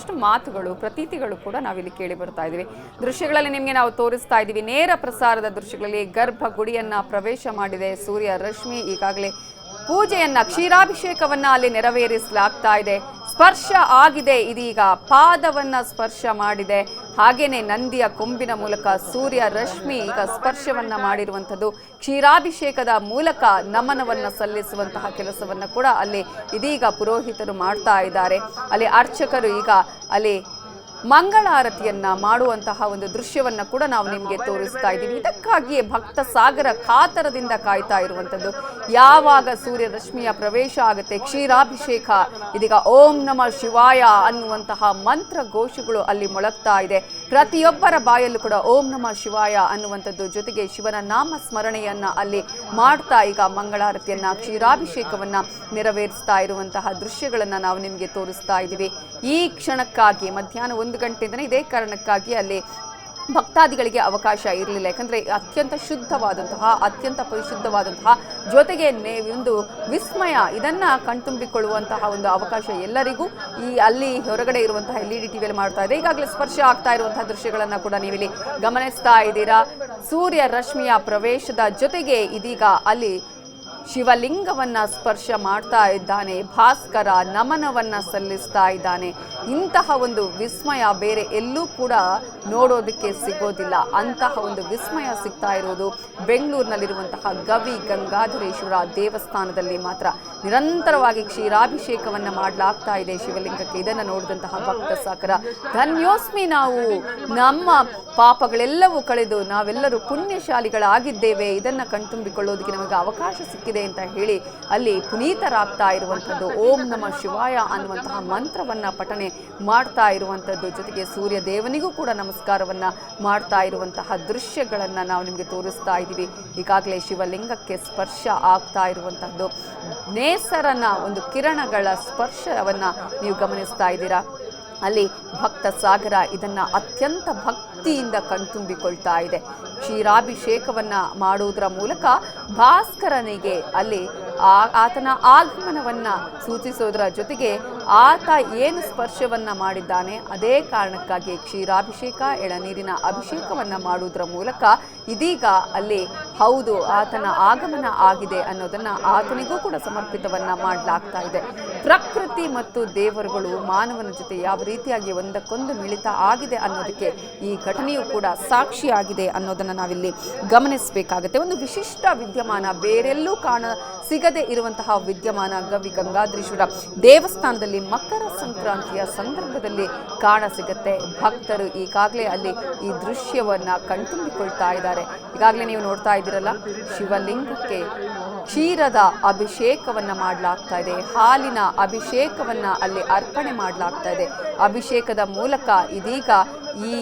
ಒಂದಷ್ಟು ಮಾತುಗಳು ಪ್ರತೀತಿಗಳು ಕೂಡ ನಾವಿಲ್ಲಿ ಕೇಳಿ ಬರ್ತಾ ಇದ್ದೀವಿ. ದೃಶ್ಯಗಳಲ್ಲಿ ನಿಮಗೆ ನಾವು ತೋರಿಸ್ತಾ ಇದ್ದೀವಿ. ನೇರ ಪ್ರಸಾರದ ದೃಶ್ಯಗಳಲ್ಲಿ ಗರ್ಭಗುಡಿಯನ್ನ ಪ್ರವೇಶ ಮಾಡಿದೆ ಸೂರ್ಯ ರಶ್ಮಿ. ಈಗಾಗಲೇ ಪೂಜೆಯನ್ನ ಕ್ಷೀರಾಭಿಷೇಕವನ್ನ ಅಲ್ಲಿ ನೆರವೇರಿಸಲಾಗ್ತಾ ಇದೆ. ಸ್ಪರ್ಶ ಆಗಿದೆ, ಇದೀಗ ಪಾದವನ್ನ ಸ್ಪರ್ಶ ಮಾಡಿದೆ. ಹಾಗೇನೆ ನಂದಿಯ ಕೊಂಬಿನ ಮೂಲಕ ಸೂರ್ಯ ರಶ್ಮಿ ಈಗ ಸ್ಪರ್ಶವನ್ನ ಮಾಡಿರುವಂಥದ್ದು. ಕ್ಷೀರಾಭಿಷೇಕದ ಮೂಲಕ ನಮನವನ್ನ ಸಲ್ಲಿಸುವಂತಹ ಕೆಲಸವನ್ನ ಕೂಡ ಅಲ್ಲಿ ಇದೀಗ ಪುರೋಹಿತರು ಮಾಡ್ತಾ ಇದ್ದಾರೆ. ಅಲ್ಲಿ ಅರ್ಚಕರು ಈಗ ಅಲ್ಲಿ ಮಂಗಳಾರತಿಯನ್ನ ಮಾಡುವಂತಹ ಒಂದು ದೃಶ್ಯವನ್ನ ಕೂಡ ನಾವು ನಿಮಗೆ ತೋರಿಸ್ತಾ ಇದ್ದೀವಿ. ಇದಕ್ಕಾಗಿಯೇ ಭಕ್ತ ಸಾಗರ ಕಾತರದಿಂದ ಕಾಯ್ತಾ ಇರುವಂಥದ್ದು. ಯಾವಾಗ ಸೂರ್ಯ ರಶ್ಮಿಯ ಪ್ರವೇಶ ಆಗುತ್ತೆ, ಕ್ಷೀರಾಭಿಷೇಕ, ಇದೀಗ ಓಂ ನಮಃ ಶಿವಾಯ ಅನ್ನುವಂತಹ ಮಂತ್ರ ಘೋಷಗಳು ಅಲ್ಲಿ ಮೊಳಗ್ತಾ ಇದೆ. ಪ್ರತಿಯೊಬ್ಬರ ಬಾಯಲ್ಲೂ ಕೂಡ ಓಂ ನಮಃ ಶಿವಾಯ ಅನ್ನುವಂಥದ್ದು, ಜೊತೆಗೆ ಶಿವನ ನಾಮ ಸ್ಮರಣೆಯನ್ನ ಅಲ್ಲಿ ಮಾಡ್ತಾ ಈಗ ಮಂಗಳಾರತಿಯನ್ನ ಕ್ಷೀರಾಭಿಷೇಕವನ್ನ ನೆರವೇರಿಸ್ತಾ ಇರುವಂತಹ ದೃಶ್ಯಗಳನ್ನ ನಾವು ನಿಮಗೆ ತೋರಿಸ್ತಾ ಇದ್ದೀವಿ. ಈ ಕ್ಷಣಕ್ಕಾಗಿ ಮಧ್ಯಾಹ್ನ 1 ಗಂಟೆಯಿಂದನೇ ಇದೇ ಕಾರಣಕ್ಕಾಗಿ ಅಲ್ಲಿ ಭಕ್ತಾದಿಗಳಿಗೆ ಅವಕಾಶ ಇರಲಿಲ್ಲ. ಯಾಕಂದರೆ ಅತ್ಯಂತ ಶುದ್ಧವಾದಂತಹ, ಅತ್ಯಂತ ಪರಿಶುದ್ಧವಾದಂತಹ, ಜೊತೆಗೆ ಒಂದು ವಿಸ್ಮಯ ಇದನ್ನು ಕಣ್ತುಂಬಿಕೊಳ್ಳುವಂತಹ ಒಂದು ಅವಕಾಶ ಎಲ್ಲರಿಗೂ ಈ ಅಲ್ಲಿ ಹೊರಗಡೆ ಇರುವಂತಹ LED ಟಿವಿಯಲ್ಲಿ ಮಾಡ್ತಾ ಇದೆ. ಈಗಾಗಲೇ ಸ್ಪರ್ಶ ಆಗ್ತಾ ಇರುವಂತಹ ದೃಶ್ಯಗಳನ್ನು ಕೂಡ ನೀವಿಲ್ಲಿ ಗಮನಿಸ್ತಾ ಇದ್ದೀರಾ. ಸೂರ್ಯ ರಶ್ಮಿಯ ಪ್ರವೇಶದ ಜೊತೆಗೆ ಇದೀಗ ಅಲ್ಲಿ ಶಿವಲಿಂಗವನ್ನ ಸ್ಪರ್ಶ ಮಾಡ್ತಾ ಇದ್ದಾನೆ. ಭಾಸ್ಕರ ನಮನವನ್ನ ಸಲ್ಲಿಸ್ತಾ ಇದ್ದಾನೆ. ಇಂತಹ ಒಂದು ವಿಸ್ಮಯ ಬೇರೆ ಎಲ್ಲೂ ಕೂಡ ನೋಡೋದಕ್ಕೆ ಸಿಗೋದಿಲ್ಲ. ಅಂತಹ ಒಂದು ವಿಸ್ಮಯ ಸಿಗ್ತಾ ಇರೋದು ಬೆಂಗಳೂರಿನಲ್ಲಿರುವಂತಹ ಗವಿ ಗಂಗಾಧರೇಶ್ವರ ದೇವಸ್ಥಾನದಲ್ಲಿ ಮಾತ್ರ. ನಿರಂತರವಾಗಿ ಕ್ಷೀರಾಭಿಷೇಕವನ್ನ ಮಾಡಲಾಗ್ತಾ ಇದೆ ಶಿವಲಿಂಗಕ್ಕೆ. ಇದನ್ನು ನೋಡಿದಂತಹ ಭಕ್ತ ಸಾಗರ ಧನ್ಯೋಸ್ಮಿ, ನಾವು ನಮ್ಮ ಪಾಪಗಳೆಲ್ಲವೂ ಕಳೆದು ನಾವೆಲ್ಲರೂ ಪುಣ್ಯಶಾಲಿಗಳಾಗಿದ್ದೇವೆ, ಇದನ್ನು ಕಣ್ತುಂಬಿಕೊಳ್ಳೋದಕ್ಕೆ ನಮಗೆ ಅವಕಾಶ ಸಿಕ್ಕಿದೆ ಅಂತ ಹೇಳಿ ಅಲ್ಲಿ ಪುನೀತರಾಗ್ತಾ ಇರುವಂಥದ್ದು. ಓಂ ನಮಃ ಶಿವಾಯ ಅನ್ನುವಂತಹ ಮಂತ್ರವನ್ನ ಪಠನೆ ಮಾಡ್ತಾ ಇರುವಂಥದ್ದು, ಜೊತೆಗೆ ಸೂರ್ಯ ದೇವನಿಗೂ ಕೂಡ ನಮಸ್ಕಾರವನ್ನ ಮಾಡ್ತಾ ಇರುವಂತಹ ದೃಶ್ಯಗಳನ್ನ ನಾವು ನಿಮಗೆ ತೋರಿಸ್ತಾ ಇದ್ದೀವಿ. ಈಗಾಗಲೇ ಶಿವಲಿಂಗಕ್ಕೆ ಸ್ಪರ್ಶ ಆಗ್ತಾ ಇರುವಂತಹದ್ದು, ನೇಸರನ ಒಂದು ಕಿರಣಗಳ ಸ್ಪರ್ಶವನ್ನ ನೀವು ಗಮನಿಸ್ತಾ ಇದ್ದೀರಾ. ಅಲ್ಲಿ ಭಕ್ತ ಸಾಗರ ಇದನ್ನ ಅತ್ಯಂತ ಭಕ್ತಿಯಿಂದ ಕಣ್ತುಂಬಿಕೊಳ್ತಾ ಇದೆ. ಕ್ಷೀರಾಭಿಷೇಕವನ್ನ ಮಾಡುವುದರ ಮೂಲಕ ಭಾಸ್ಕರನಿಗೆ ಅಲ್ಲಿ ಆತನ ಆಗಮನವನ್ನ ಸೂಚಿಸೋದರ ಜೊತೆಗೆ ಆತ ಏನು ಸ್ಪರ್ಶವನ್ನ ಮಾಡಿದ್ದಾನೆ ಅದೇ ಕಾರಣಕ್ಕಾಗಿ ಕ್ಷೀರಾಭಿಷೇಕ, ಎಳನೀರಿನ ಅಭಿಷೇಕವನ್ನ ಮಾಡುವುದರ ಮೂಲಕ ಇದೀಗ ಅಲ್ಲಿ ಹೌದು ಆತನ ಆಗಮನ ಆಗಿದೆ ಅನ್ನೋದನ್ನ ಆತನಿಗೂ ಕೂಡ ಸಮರ್ಪಿತವನ್ನ ಮಾಡಲಾಗ್ತಾ ಇದೆ. ಪ್ರಕೃತಿ ಮತ್ತು ದೇವರುಗಳು ಮಾನವನ ಜೊತೆ ಯಾವ ರೀತಿಯಾಗಿ ಒಂದಕ್ಕೊಂದು ಮಿಳಿತ ಆಗಿದೆ ಅನ್ನೋದಕ್ಕೆ ಈ ಘಟನೆಯು ಕೂಡ ಸಾಕ್ಷಿಯಾಗಿದೆ ಅನ್ನೋದನ್ನು ನಾವಿಲ್ಲಿ ಗಮನಿಸಬೇಕಾಗುತ್ತೆ. ಒಂದು ವಿಶಿಷ್ಟ ವಿದ್ಯಮಾನ, ಬೇರೆಲ್ಲೂ ಸಿಗದೆ ಇರುವಂತಹ ವಿದ್ಯಮಾನ ಗವಿ ಗಂಗಾಧರೇಶ್ವರ ದೇವಸ್ಥಾನದಲ್ಲಿ ಮಕರ ಸಂಕ್ರಾಂತಿಯ ಸಂದರ್ಭದಲ್ಲಿ ಕಾಣಸಿಗುತ್ತೆ. ಭಕ್ತರು ಈಗಾಗಲೇ ಅಲ್ಲಿ ಈ ದೃಶ್ಯವನ್ನ ಕಣ್ತುಂಬಿಕೊಳ್ತಾ ಇದ್ದಾರೆ. ಈಗಾಗಲೇ ನೀವು ನೋಡ್ತಾ ಇದ್ದೀರಲ್ಲ, ಶಿವಲಿಂಗಕ್ಕೆ ಕ್ಷೀರದ ಅಭಿಷೇಕವನ್ನ ಮಾಡಲಾಗ್ತಾ ಇದೆ, ಹಾಲಿನ ಅಭಿಷೇಕವನ್ನ ಅಲ್ಲಿ ಅರ್ಪಣೆ ಮಾಡಲಾಗ್ತಾ ಇದೆ. ಅಭಿಷೇಕದ ಮೂಲಕ ಇದೀಗ ಈ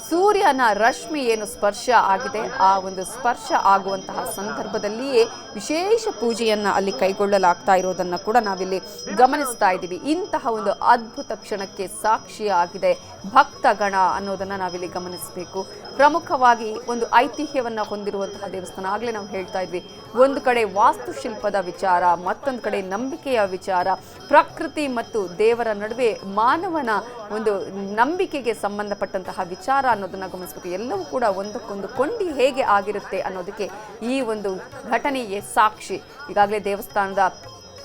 ಸೂರ್ಯನ ರಶ್ಮಿ ಏನು ಸ್ಪರ್ಶ ಆಗಿದೆ, ಆ ಒಂದು ಸ್ಪರ್ಶ ಆಗುವಂತಹ ಸಂದರ್ಭದಲ್ಲಿಯೇ ವಿಶೇಷ ಪೂಜೆಯನ್ನು ಅಲ್ಲಿ ಕೈಗೊಳ್ಳಲಾಗ್ತಾ ಇರೋದನ್ನು ಕೂಡ ನಾವಿಲ್ಲಿ ಗಮನಿಸ್ತಾ ಇದ್ದೀವಿ. ಇಂತಹ ಒಂದು ಅದ್ಭುತ ಕ್ಷಣಕ್ಕೆ ಸಾಕ್ಷಿಯಾಗಿದೆ ಭಕ್ತಗಣ ಅನ್ನೋದನ್ನು ನಾವಿಲ್ಲಿ ಗಮನಿಸಬೇಕು. ಪ್ರಮುಖವಾಗಿ ಒಂದು ಐತಿಹ್ಯವನ್ನು ಹೊಂದಿರುವಂತಹ ದೇವಸ್ಥಾನ. ಆಗಲೇ ನಾವು ಹೇಳ್ತಾ ಇದ್ವಿ, ಒಂದು ಕಡೆ ವಾಸ್ತುಶಿಲ್ಪದ ವಿಚಾರ, ಮತ್ತೊಂದು ಕಡೆ ನಂಬಿಕೆಯ ವಿಚಾರ, ಪ್ರಕೃತಿ ಮತ್ತು ದೇವರ ನಡುವೆ ಮಾನವನ ಒಂದು ನಂಬಿಕೆಗೆ ಸಂಬಂಧಪಟ್ಟಂತಹ ವಿಚಾರ ಅನ್ನೋದನ್ನ ಗಮನಿಸಬೇಕು. ಎಲ್ಲವೂ ಕೂಡ ಒಂದಕ್ಕೊಂದು ಕೊಂಡಿ ಹೇಗೆ ಆಗಿರುತ್ತೆ ಅನ್ನೋದಕ್ಕೆ ಈ ಒಂದು ಘಟನೆಯೇ ಸಾಕ್ಷಿ. ಈಗಾಗಲೇ ದೇವಸ್ಥಾನದ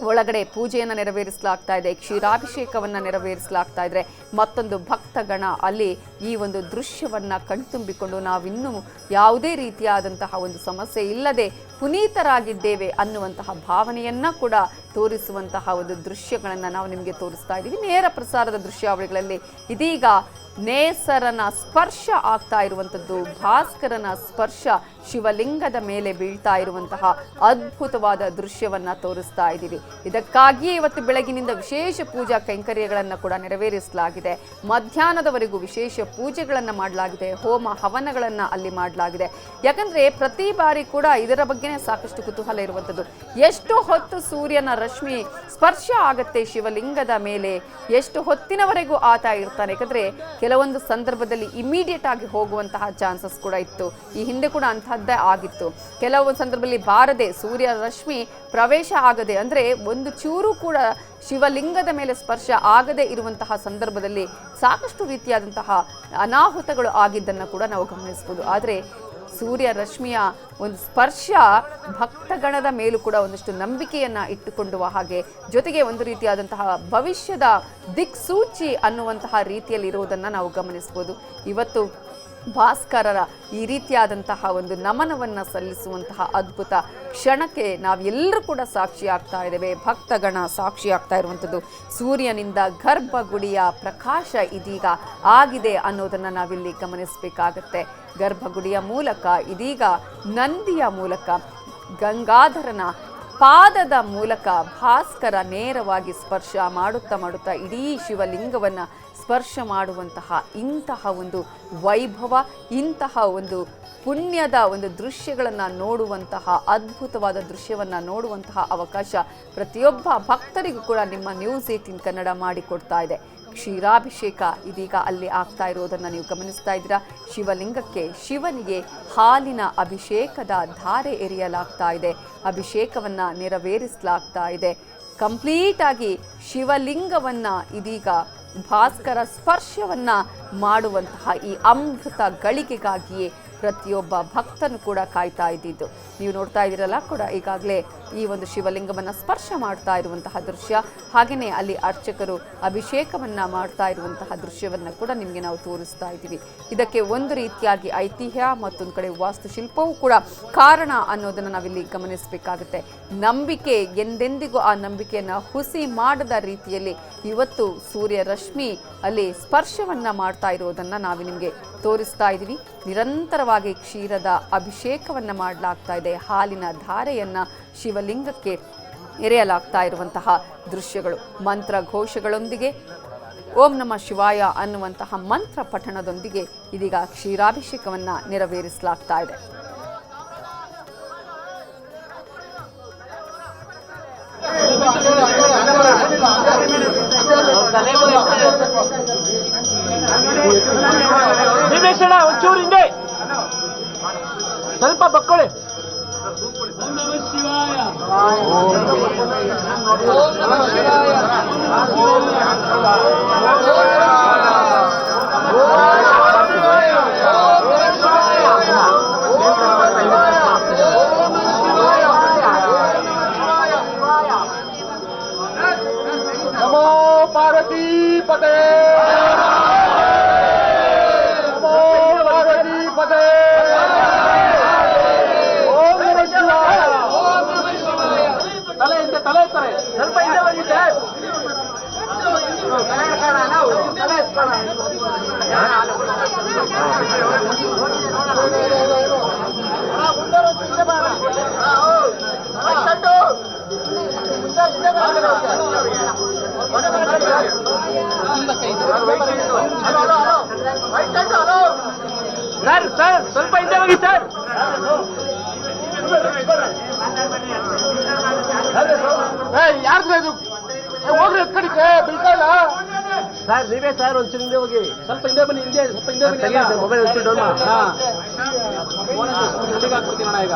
ಒಳಗಡೆ ಪೂಜೆಯನ್ನು ನೆರವೇರಿಸಲಾಗ್ತಾ ಇದೆ, ಕ್ಷೀರಾಭಿಷೇಕವನ್ನು ನೆರವೇರಿಸಲಾಗ್ತಾ ಇದ್ರೆ ಮತ್ತೊಂದು ಭಕ್ತಗಣ ಅಲ್ಲಿ ಈ ಒಂದು ದೃಶ್ಯವನ್ನ ಕಣ್ತುಂಬಿಕೊಂಡು ನಾವಿನ್ನೂ ಯಾವುದೇ ರೀತಿಯಾದಂತಹ ಒಂದು ಸಮಸ್ಯೆ ಇಲ್ಲದೆ ಪುನೀತರಾಗಿದ್ದೇವೆ ಅನ್ನುವಂತಹ ಭಾವನೆಯನ್ನ ಕೂಡ ತೋರಿಸುವಂತಹ ಒಂದು ದೃಶ್ಯಗಳನ್ನು ನಾವು ನಿಮಗೆ ತೋರಿಸ್ತಾ ಇದ್ದೀವಿ. ನೇರ ಪ್ರಸಾರದ ದೃಶ್ಯಾವಳಿಗಳಲ್ಲಿ ಇದೀಗ ನೇಸರನ ಸ್ಪರ್ಶ ಆಗ್ತಾ ಇರುವಂಥದ್ದು, ಭಾಸ್ಕರನ ಸ್ಪರ್ಶ ಶಿವಲಿಂಗದ ಮೇಲೆ ಬೀಳ್ತಾ ಇರುವಂತಹ ಅದ್ಭುತವಾದ ದೃಶ್ಯವನ್ನ ತೋರಿಸ್ತಾ ಇದ್ದೀವಿ. ಇದಕ್ಕಾಗಿಯೇ ಇವತ್ತು ಬೆಳಗಿನಿಂದ ವಿಶೇಷ ಪೂಜಾ ಕೈಂಕರ್ಯಗಳನ್ನು ಕೂಡ ನೆರವೇರಿಸಲಾಗಿದೆ. ಮಧ್ಯಾಹ್ನದವರೆಗೂ ವಿಶೇಷ ಪೂಜೆಗಳನ್ನು ಮಾಡಲಾಗಿದೆ, ಹೋಮ ಹವನಗಳನ್ನು ಅಲ್ಲಿ ಮಾಡಲಾಗಿದೆ. ಯಾಕಂದ್ರೆ ಪ್ರತಿ ಬಾರಿ ಕೂಡ ಇದರ ಬಗ್ಗೆನೇ ಸಾಕಷ್ಟು ಕುತೂಹಲ ಇರುವಂಥದ್ದು. ಎಷ್ಟು ಹೊತ್ತು ಸೂರ್ಯನ ರಶ್ಮಿ ಸ್ಪರ್ಶ ಆಗತ್ತೆ ಶಿವಲಿಂಗದ ಮೇಲೆ, ಎಷ್ಟು ಹೊತ್ತಿನವರೆಗೂ ಆತ ಇರ್ತಾನೆ. ಯಾಕಂದ್ರೆ ಕೆಲವೊಂದು ಸಂದರ್ಭದಲ್ಲಿ ಇಮಿಡಿಯೇಟ್ ಆಗಿ ಹೋಗುವಂತಹ ಚಾನ್ಸಸ್ ಕೂಡ ಇತ್ತು. ಈ ಹಿಂದೆ ಕೂಡ ಅಂತಹದ್ದೇ ಆಗಿತ್ತು. ಕೆಲವೊಂದು ಸಂದರ್ಭದಲ್ಲಿ ಬಾರದೆ ಸೂರ್ಯ ರಶ್ಮಿ ಪ್ರವೇಶ ಆಗದೆ, ಅಂದರೆ ಒಂದು ಚೂರು ಕೂಡ ಶಿವಲಿಂಗದ ಮೇಲೆ ಸ್ಪರ್ಶ ಆಗದೇ ಇರುವಂತಹ ಸಂದರ್ಭದಲ್ಲಿ ಸಾಕಷ್ಟು ರೀತಿಯಾದಂತಹ ಅನಾಹುತಗಳು ಆಗಿದ್ದನ್ನು ಕೂಡ ನಾವು ಗಮನಿಸ್ಬೋದು. ಆದರೆ ಸೂರ್ಯ ರಶ್ಮಿಯ ಒಂದು ಸ್ಪರ್ಶ ಭಕ್ತಗಣದ ಮೇಲೂ ಕೂಡ ಒಂದಷ್ಟು ನಂಬಿಕೆಯನ್ನ ಇಟ್ಟುಕೊಳ್ಳುವ ಹಾಗೆ, ಜೊತೆಗೆ ಒಂದು ರೀತಿಯಾದಂತಹ ಭವಿಷ್ಯದ ದಿಕ್ಸೂಚಿ ಅನ್ನುವಂತಹ ರೀತಿಯಲ್ಲಿ ಇರುವುದನ್ನು ನಾವು ಗಮನಿಸ್ಬೋದು. ಇವತ್ತು ಭಾಸ್ಕರರ ಈ ರೀತಿಯಾದಂತಹ ಒಂದು ನಮನವನ್ನು ಸಲ್ಲಿಸುವಂತಹ ಅದ್ಭುತ ಕ್ಷಣಕ್ಕೆ ನಾವೆಲ್ಲರೂ ಕೂಡ ಸಾಕ್ಷಿ ಆಗ್ತಾ ಇದ್ದೇವೆ. ಭಕ್ತಗಣ ಸಾಕ್ಷಿ ಆಗ್ತಾ ಇರುವಂಥದ್ದು ಸೂರ್ಯನಿಂದ ಗರ್ಭಗುಡಿಯ ಪ್ರಕಾಶ ಇದೀಗ ಆಗಿದೆ ಅನ್ನೋದನ್ನು ನಾವಿಲ್ಲಿ ಗಮನಿಸಬೇಕಾಗತ್ತೆ. ಗರ್ಭಗುಡಿಯ ಮೂಲಕ ಇದೀಗ ನಂದಿಯ ಮೂಲಕ ಗಂಗಾಧರನ ಪಾದದ ಮೂಲಕ ಭಾಸ್ಕರ ನೇರವಾಗಿ ಸ್ಪರ್ಶ ಮಾಡುತ್ತಾ ಇಡೀ ಶಿವಲಿಂಗವನ್ನು ಸ್ಪರ್ಶ ಮಾಡುವಂತಹ ಇಂತಹ ಒಂದು ವೈಭವ, ಇಂತಹ ಒಂದು ಪುಣ್ಯದ ಒಂದು ದೃಶ್ಯಗಳನ್ನು ನೋಡುವಂತಹ ಅದ್ಭುತವಾದ ದೃಶ್ಯವನ್ನು ನೋಡುವಂತಹ ಅವಕಾಶ ಪ್ರತಿಯೊಬ್ಬ ಭಕ್ತರಿಗೂ ಕೂಡ ನಿಮ್ಮ ನ್ಯೂಸ್ 18 ಕನ್ನಡ ಮಾಡಿಕೊಡ್ತಾ ಇದೆ. ಕ್ಷೀರಾಭಿಷೇಕ ಇದೀಗ ಅಲ್ಲಿ ಆಗ್ತಾ ಇರೋದನ್ನು ನೀವು ಗಮನಿಸ್ತಾ ಇದ್ದೀರಾ. ಶಿವಲಿಂಗಕ್ಕೆ, ಶಿವನಿಗೆ ಹಾಲಿನ ಅಭಿಷೇಕದ ಧಾರೆ ಎರೆಯಲಾಗ್ತಾ ಇದೆ. ಅಭಿಷೇಕವನ್ನು ನೆರವೇರಿಸಲಾಗ್ತಾ ಇದೆ. ಕಂಪ್ಲೀಟ್ ಆಗಿ ಶಿವಲಿಂಗವನ್ನು ಇದೀಗ ಭಾಸ್ಕರ ಸ್ಪರ್ಶವನ್ನ ಮಾಡುವಂತಹ ಈ ಅಮೃತ ಗಳಿಗೆಗಾಗಿಯೇ ಪ್ರತಿಯೊಬ್ಬ ಭಕ್ತನು ಕೂಡ ಕಾಯ್ತಾ ಇದ್ದಿದ್ದು. ನೀವು ನೋಡ್ತಾ ಇದ್ದೀರಲ್ಲ ಕೂಡ ಈಗಾಗಲೇ ಈ ಒಂದು ಶಿವಲಿಂಗವನ್ನು ಸ್ಪರ್ಶ ಮಾಡ್ತಾ ಇರುವಂತಹ ದೃಶ್ಯ, ಹಾಗೆಯೇ ಅಲ್ಲಿ ಅರ್ಚಕರು ಅಭಿಷೇಕವನ್ನು ಮಾಡ್ತಾ ಇರುವಂತಹ ದೃಶ್ಯವನ್ನು ಕೂಡ ನಿಮಗೆ ನಾವು ತೋರಿಸ್ತಾ ಇದ್ದೀವಿ. ಇದಕ್ಕೆ ಒಂದು ರೀತಿಯಾಗಿ ಐತಿಹ್ಯ, ಮತ್ತೊಂದು ಕಡೆ ವಾಸ್ತುಶಿಲ್ಪವೂ ಕೂಡ ಕಾರಣ ಅನ್ನೋದನ್ನು ನಾವಿಲ್ಲಿ ಗಮನಿಸಬೇಕಾಗುತ್ತೆ. ನಂಬಿಕೆ ಎಂದೆಂದಿಗೂ ಆ ನಂಬಿಕೆಯನ್ನು ಹುಸಿ ಮಾಡದ ರೀತಿಯಲ್ಲಿ ಇವತ್ತು ಸೂರ್ಯ ರಶ್ಮಿ ಅಲ್ಲಿ ಸ್ಪರ್ಶವನ್ನ ಮಾಡ್ತಾ ಇರೋದನ್ನು ನಾವು ನಿಮಗೆ ತೋರಿಸ್ತಾ ಇದ್ದೀವಿ. ನಿರಂತರವಾಗಿ ಕ್ಷೀರದ ಅಭಿಷೇಕವನ್ನು ಮಾಡಲಾಗ್ತಾ ಇದೆ. ಹಾಲಿನ ಧಾರೆಯನ್ನು ಶಿವಲಿಂಗಕ್ಕೆ ಎರೆಯಲಾಗ್ತಾ ಇರುವಂತಹ ದೃಶ್ಯಗಳು ಮಂತ್ರ ಘೋಷಗಳೊಂದಿಗೆ, ಓಂ ನಮಃ ಶಿವಾಯ ಅನ್ನುವಂತಹ ಮಂತ್ರ ಪಠಣದೊಂದಿಗೆ ಇದೀಗ ಕ್ಷೀರಾಭಿಷೇಕವನ್ನು ನೆರವೇರಿಸಲಾಗ್ತಾ ಇದೆ. ನಿವೇಶನ ಒಂಚೂರು ಹಿಂದೆ ಸ್ವಲ್ಪ ಬಕ್ಕೊಳ್ಳಿ. ಓಂ ನಮಃ ಶಿವಾಯ. ಓಂ ನಮಃ ಶಿವಾಯ. ನಮೋ ಪಾರ್ವತಿ ಪದೇ. ತಲೆ ಎತ್ತಾರೆ, ಸ್ವಲ್ಪ ಹಿಂದೆ ಬಂದಿದ್ದೆ. ಸರ್ ಸ್ವಲ್ಪ ಹಿಂದೆ ಹೋಗಿ ಸರ್. ಯಾರ್ದು ಇದು? ಹೋಗ್ರಿ ಕಡಿಕೆ ಬಿಲ್ಕಲ್ಲ ಸರ್. ನೀವೇ ಸರ್ ಒಂಚೂರು ಹಿಂದೆ ಹೋಗಿ, ಸ್ವಲ್ಪ ಹಿಂದೆ ಬನ್ನಿ. ಹಿಂದೆ ಸ್ವಲ್ಪ ಹಿಂದೆ ಬನ್ನಿ. ಮೊಬೈಲ್ ಒಂಚೂರು ಡೌನ್ ಮಾಡಿ. ಹಾಕ್ಬಿಡ್ತೀನಿ ಅಣ್ಣ ಈಗ.